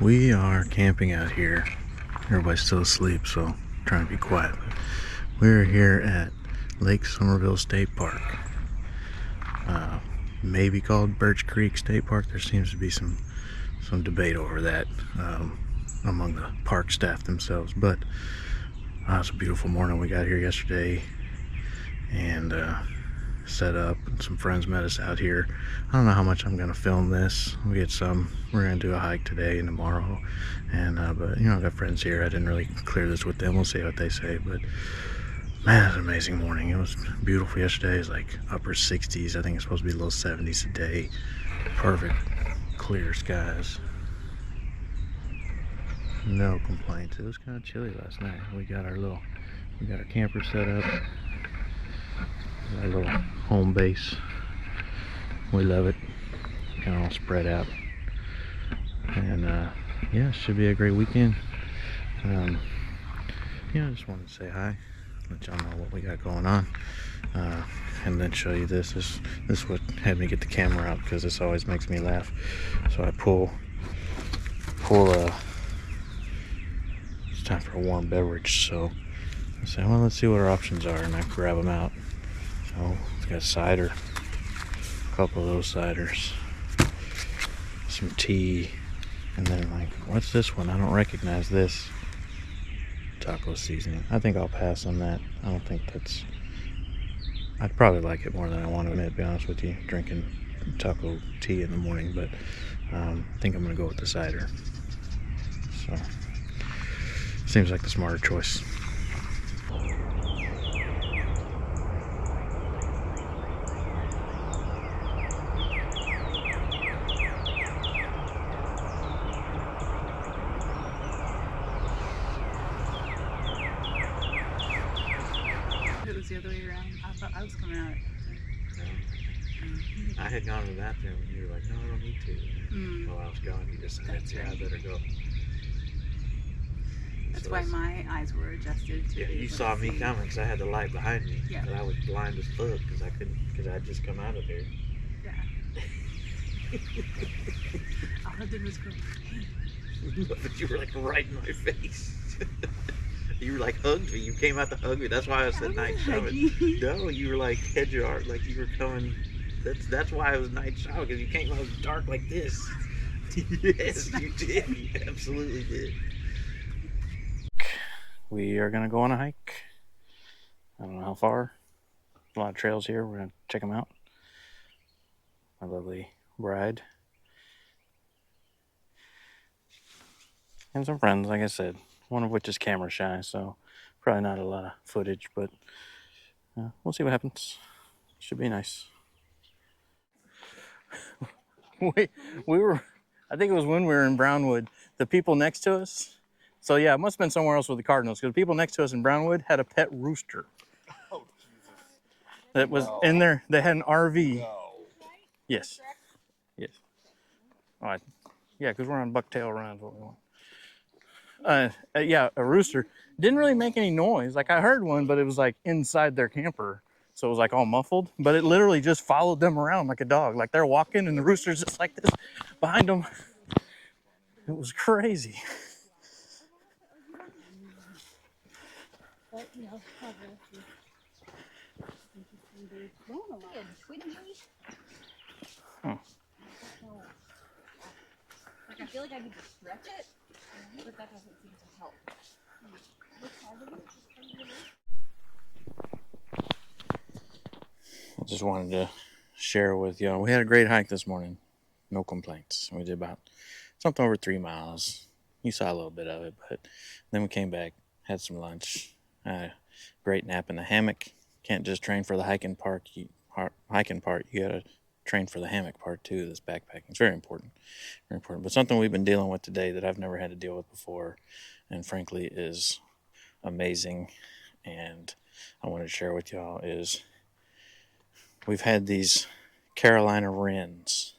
We are camping out here. Everybody's still asleep, so I'm trying to be quiet. But we're here at Lake Somerville State Park. Maybe called Birch Creek State Park. There seems to be some debate over that among the park staff themselves. But it's a beautiful morning. We got here yesterday and set up, and some friends met us out here. I don't know how much I'm gonna film this. We're gonna do a hike today and tomorrow, and but I've got friends here. I didn't really clear this with them. We'll see what they say. But man, it's an amazing morning. It was beautiful yesterday. It was like upper 60s. I think it's supposed to be low 70s today. Perfect clear skies. No complaints. It was kind of chilly last night. We got our camper set up. Our little home base. We love it. Kind of all spread out. And yeah, it should be a great weekend. I just wanted to say hi, let y'all know what we got going on, and then show you this. This is what had me get the camera out, because this always makes me laugh. So I pull it's time for a warm beverage. So I say, well, let's see what our options are, and I grab them out. So it's got cider, a couple of those ciders, some tea, and then like, what's this one? I don't recognize this. Taco seasoning. I think I'll pass on that. I don't think I'd probably like it more than I want to admit, to be honest with you, drinking taco tea in the morning, but I think I'm gonna go with the cider. So seems like the smarter choice. It was the other way around. I thought I was coming out. I had gone to the bathroom and you were like, no, I don't need to. While I was gone, you decided, yeah, I better go. That's why my eyes were adjusted to. Yeah, you saw me coming because I had the light behind me. Yeah. But I was blind as fuck because I'd just come out of there. Yeah. All I did was go, hey. But you were like right in my face. You were like hugged me. You came out to hug me. That's why I said night shopping. No, you were like had your arm like you were coming. That's why it was night shopping, because you came out dark like this. Yes, you did. You absolutely did. We are gonna go on a hike. I don't know how far. A lot of trails here. We're gonna check them out. My lovely bride and some friends, like I said. One of which is camera shy, so probably not a lot of footage, but we'll see what happens. Should be nice. we were, I think it was when we were in Brownwood, the people next to us. So yeah, it must have been somewhere else with the Cardinals, because the people next to us in Brownwood had a pet rooster. Oh, Jesus. That was in there. They had an RV. No. Yes. Yes. All right. Yeah, because we're on Bucktail Run. Is what we want. Yeah, a rooster. Didn't really make any noise. Like I heard one, but it was like inside their camper. So it was like all muffled, but it literally just followed them around like a dog. Like they're walking and the rooster's just like this behind them. It was crazy. Huh. Like I feel like I need to stretch it, but that doesn't seem to help. I just wanted to share with y'all. We had a great hike this morning. No complaints. We did about something over 3 miles. You saw a little bit of it, but then we came back, had some lunch. Great nap in the hammock. Can't just train for the hiking part. You gotta train for the hammock part too. This backpacking, it's very important, very important. But something we've been dealing with today that I've never had to deal with before, and frankly is amazing, and I wanted to share with y'all, is we've had these Carolina wrens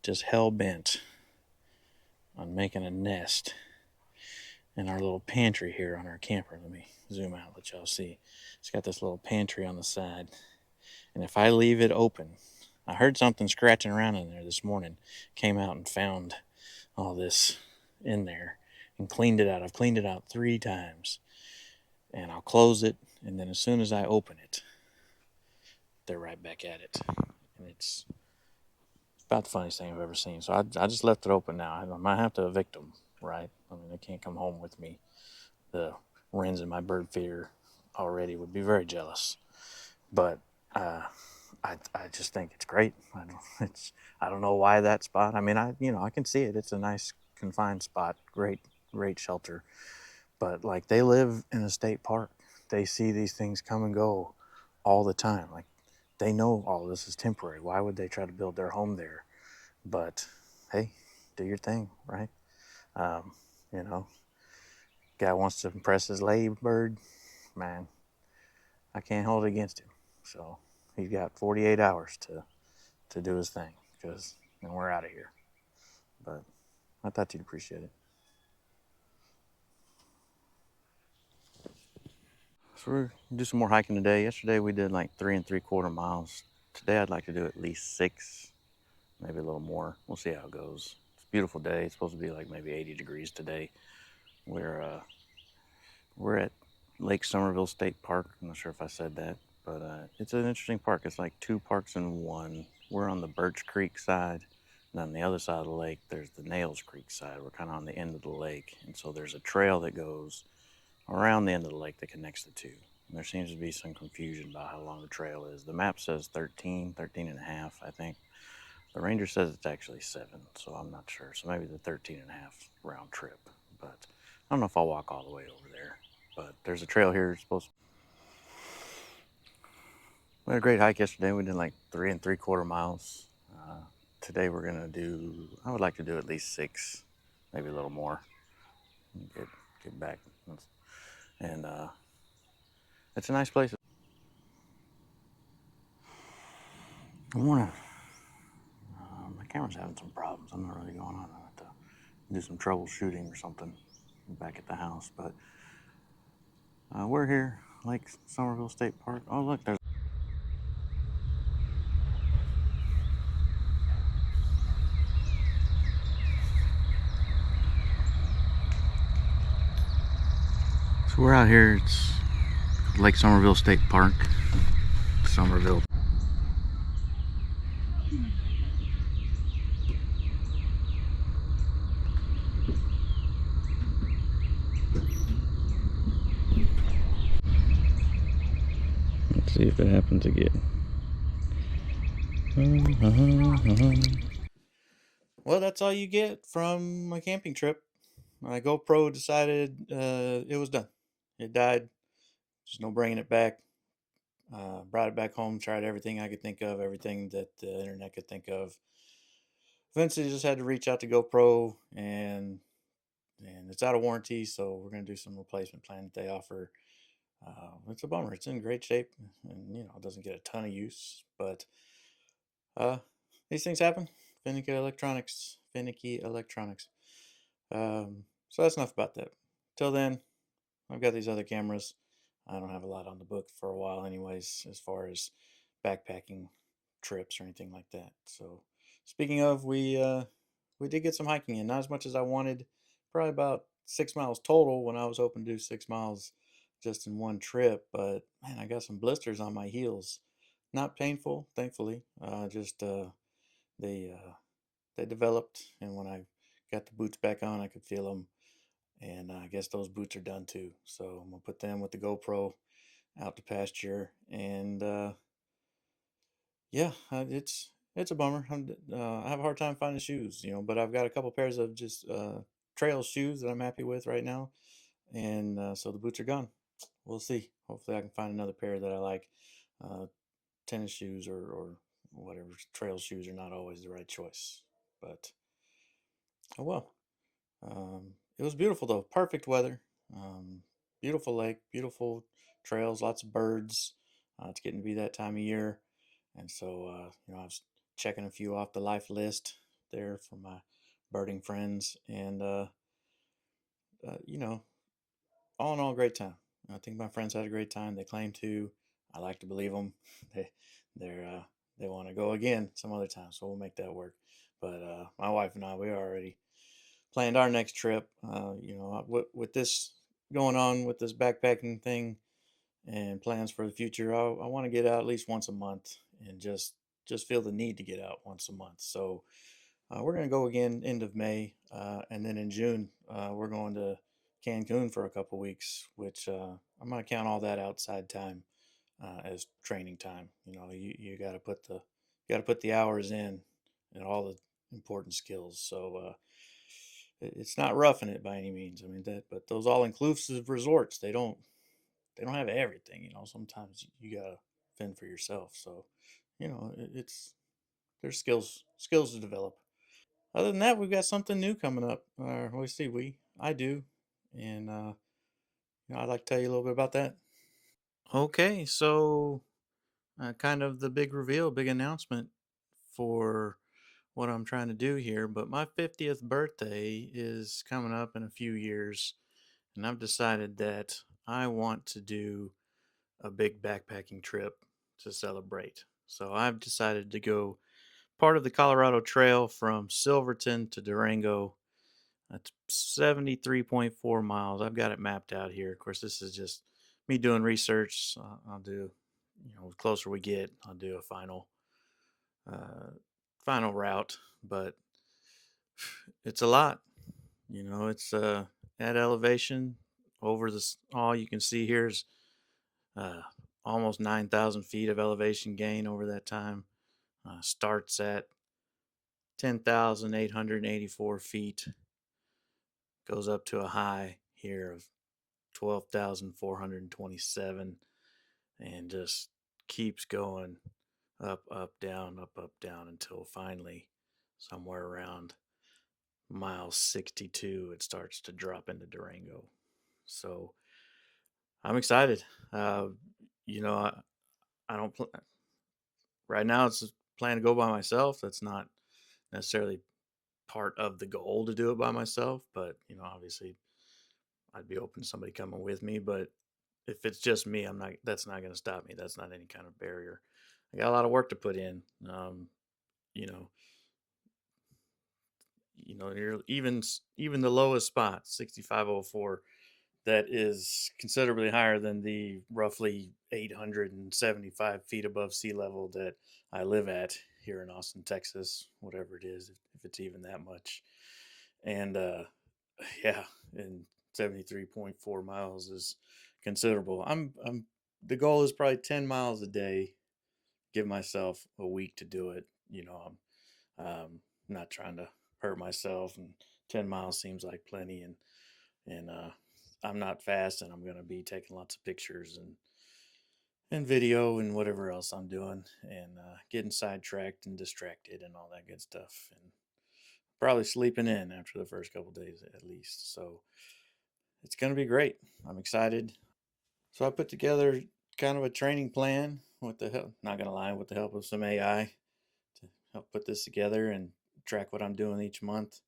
just hell-bent on making a nest in our little pantry here on our camper. Let me zoom out, let y'all see. It's got this little pantry on the side, and if I leave it open, I heard something scratching around in there this morning, came out and found all this in there and cleaned it out. I've cleaned it out 3 times, and I'll close it, and then as soon as I open it, they're right back at it, and it's about the funniest thing I've ever seen. So I just left it open now. I might have to evict them, right? I mean, they can't come home with me. The wrens in my bird feeder already would be very jealous, but uh, I just think it's great. I don't know why that spot. I mean, I can see it. It's a nice confined spot. Great shelter. But like, they live in a state park. They see these things come and go all the time. Like, they know all this is temporary. Why would they try to build their home there? But hey, do your thing, right? Um, you know, guy wants to impress his lay bird, man. I can't hold it against him. So he's got 48 hours to do his thing, because then we're out of here. But I thought you'd appreciate it. So we're gonna do some more hiking today. Yesterday we did like 3 3/4 miles. Today I'd like to do at least 6, maybe a little more. We'll see how it goes. It's a beautiful day. It's supposed to be like maybe 80 degrees today. We're at Lake Somerville State Park. I'm not sure if I said that, but it's an interesting park. It's like 2 parks in one. We're on the Birch Creek side, and on the other side of the lake, there's the Nails Creek side. We're kind of on the end of the lake, and so there's a trail that goes around the end of the lake that connects the two. And there seems to be some confusion about how long the trail is. The map says 13 and a half, I think. The ranger says it's actually 7, so I'm not sure. So maybe the 13 and a half round trip. But I don't know if I'll walk all the way over there. But there's a trail here. It's supposed to... We had a great hike yesterday. We did like 3 3/4 miles. Today we're gonna do. I would like to do at least 6, maybe a little more. Get back, and it's a nice place. I wanna. My camera's having some problems. I'm not really going on. I have to do some troubleshooting or something back at the house. But we're here, Lake Somerville State Park. Oh, look, there's... So we're out here. It's Lake Somerville State Park. Somerville. Let's see if it happens again. Well, that's all you get from my camping trip. My GoPro decided it was done. It died. There's no bringing it back. Brought it back home, tried everything I could think of, everything that the internet could think of. Eventually, just had to reach out to GoPro, and it's out of warranty, so we're gonna do some replacement plan that they offer. It's a bummer. It's in great shape, and it doesn't get a ton of use, but uh, these things happen. Finicky electronics. So that's enough about that. Till then, I've got these other cameras. I don't have a lot on the book for a while, anyways, as far as backpacking trips or anything like that. So, speaking of, we did get some hiking in. Not as much as I wanted. Probably about 6 miles total when I was hoping to do 6 miles just in one trip. But man, I got some blisters on my heels. Not painful, thankfully. Just they they developed, and when I got the boots back on, I could feel them, and I guess those boots are done too. So I'm gonna put them with the GoPro out to pasture, and yeah, it's a bummer. I have a hard time finding shoes, but I've got a couple pairs of just trail shoes that I'm happy with right now, and so the boots are gone. We'll see. Hopefully, I can find another pair that I like. Uh, Tennis shoes or whatever. Trail shoes are not always the right choice, but oh well. It was beautiful though. Perfect weather. Um, Beautiful lake, beautiful trails, lots of birds. It's getting to be that time of year, and so I was checking a few off the life list there for my birding friends, and you know, all in all, great time. I think my friends had a great time. They claim to. I like to believe them. They they want to go again some other time, so we'll make that work. But my wife and I, we already planned our next trip. With this going on with this backpacking thing and plans for the future, I want to get out at least once a month and just feel the need to get out once a month. So we're going to go again end of May, and then in June we're going to Cancun for a couple weeks, which I'm going to count all that outside time as training time. You got to put the hours in and all the important skills. So it's not roughing it by any means. I mean but those all inclusive resorts, they don't have everything. Sometimes you gotta fend for yourself. So it's there's skills to develop. Other than that, we've got something new coming up. We see we I do, and I'd like to tell you a little bit about that. Okay, so kind of the big reveal, big announcement for what I'm trying to do here. But my 50th birthday is coming up in a few years, and I've decided that I want to do a big backpacking trip to celebrate. So I've decided to go part of the Colorado Trail from Silverton to Durango. That's 73.4 miles. I've got it mapped out here. Of course, this is just me doing research. I'll do, the closer we get, I'll do a uh, final route. But it's a lot. It's at elevation over this. All you can see here is uh, almost 9,000 feet of elevation gain over that time. Starts at 10,884 feet, goes up to a high here of 12,427, and just keeps going up, down until finally, somewhere around mile 62, it starts to drop into Durango. So I'm excited. Uh, I don't right now. It's a plan to go by myself. That's not necessarily part of the goal to do it by myself, but obviously I'd be open to somebody coming with me. But if it's just me, I'm not. That's not going to stop me. That's not any kind of barrier. I got a lot of work to put in. You know, you're even the lowest spot, 6504. That is considerably higher than the roughly 875 feet above sea level that I live at here in Austin, Texas, whatever it is, if it's even that much. And yeah, and 73.4 miles is considerable. The goal is probably 10 miles a day. Give myself a week to do it. Not trying to hurt myself, and 10 miles seems like plenty. And I'm not fast, and I'm going to be taking lots of pictures and video and whatever else I'm doing, and getting sidetracked and distracted and all that good stuff, and probably sleeping in after the first couple days at least. So it's going to be great. I'm excited. So I put together kind of a training plan with the help, not going to lie, with the help of some AI to help put this together and track what I'm doing each month.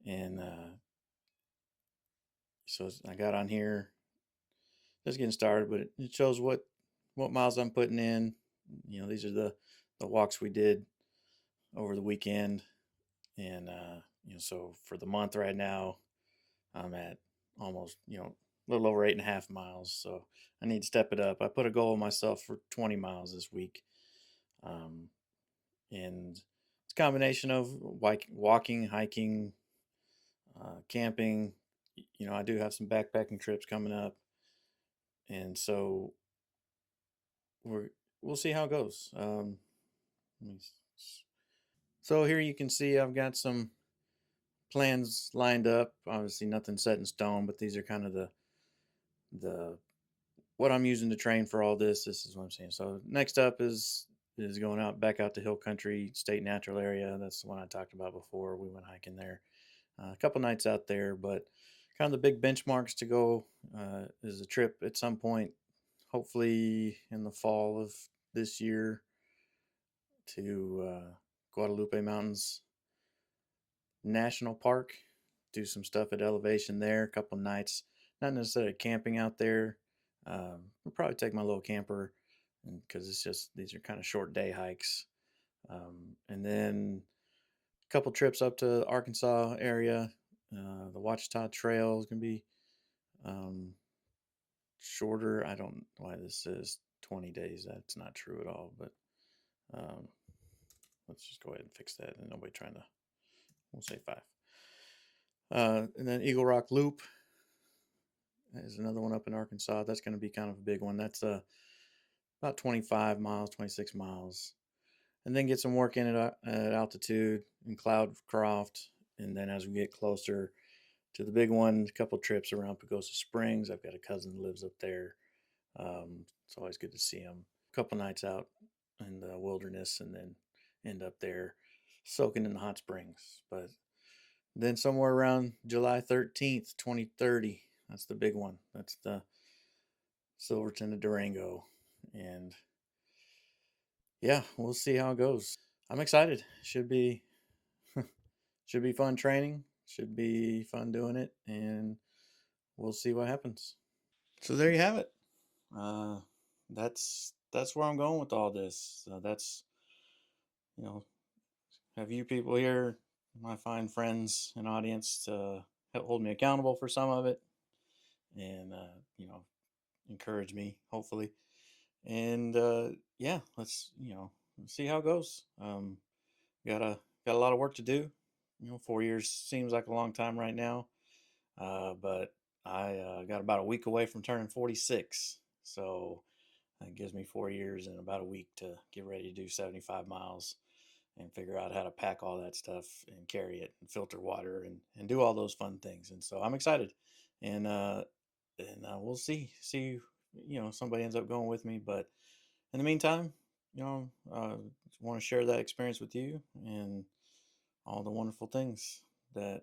And so I got on here just getting started, but it shows what miles I'm putting in. These are the walks we did over the weekend, and so for the month right now, I'm at almost a little over 8.5 miles. So I need to step it up. I put a goal on myself for 20 miles this week, um, and it's a combination of walking, hiking, camping. I do have some backpacking trips coming up, and so we'll see how it goes. So here you can see I've got some plans lined up. Obviously, nothing set in stone, but these are kind of the what I'm using to train for all this. This is what I'm saying. So next up is going out back out to Hill Country State Natural Area. That's the one I talked about before. We went hiking there, a couple nights out there, but kind of the big benchmarks to go is a trip at some point, hopefully in the fall of this year, to Guadalupe Mountains National Park. Do some stuff at elevation there, a couple nights. Not necessarily camping out there. I'll probably take my little camper, because it's just these are kind of short day hikes. And then a couple trips up to Arkansas area. The Watchita Trail is going to be shorter. I don't know why this says 20 days. That's not true at all, but um, let's just go ahead and fix that. And nobody trying to, we'll say 5. And then Eagle Rock Loop is another one up in Arkansas. That's going to be kind of a big one. That's about 25 miles, 26 miles. And then get some work in at altitude in Cloudcroft. And then as we get closer to the big one, a couple trips around Pagosa Springs. I've got a cousin that lives up there. It's always good to see him. A couple nights out in the wilderness and then end up there soaking in the hot springs. But then somewhere around July 13th, 2030, that's the big one. That's the Silverton to Durango. And yeah, we'll see how it goes. I'm excited. Should be fun training. Should be fun doing it, and we'll see what happens. So there you have it. Uh, that's where I'm going with all this. That's you know have you people here, my fine friends and audience, to help hold me accountable for some of it, and encourage me hopefully. And yeah, let's see how it goes. Got a lot of work to do. 4 years seems like a long time right now, but I got about a week away from turning 46, so that gives me 4 years and about a week to get ready to do 75 miles and figure out how to pack all that stuff and carry it and filter water and do all those fun things. And so I'm excited, and we'll see. Somebody ends up going with me, but in the meantime, want to share that experience with you and all the wonderful things that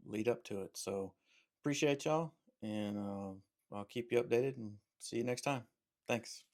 lead up to it. So appreciate y'all, and I'll keep you updated and see you next time. Thanks.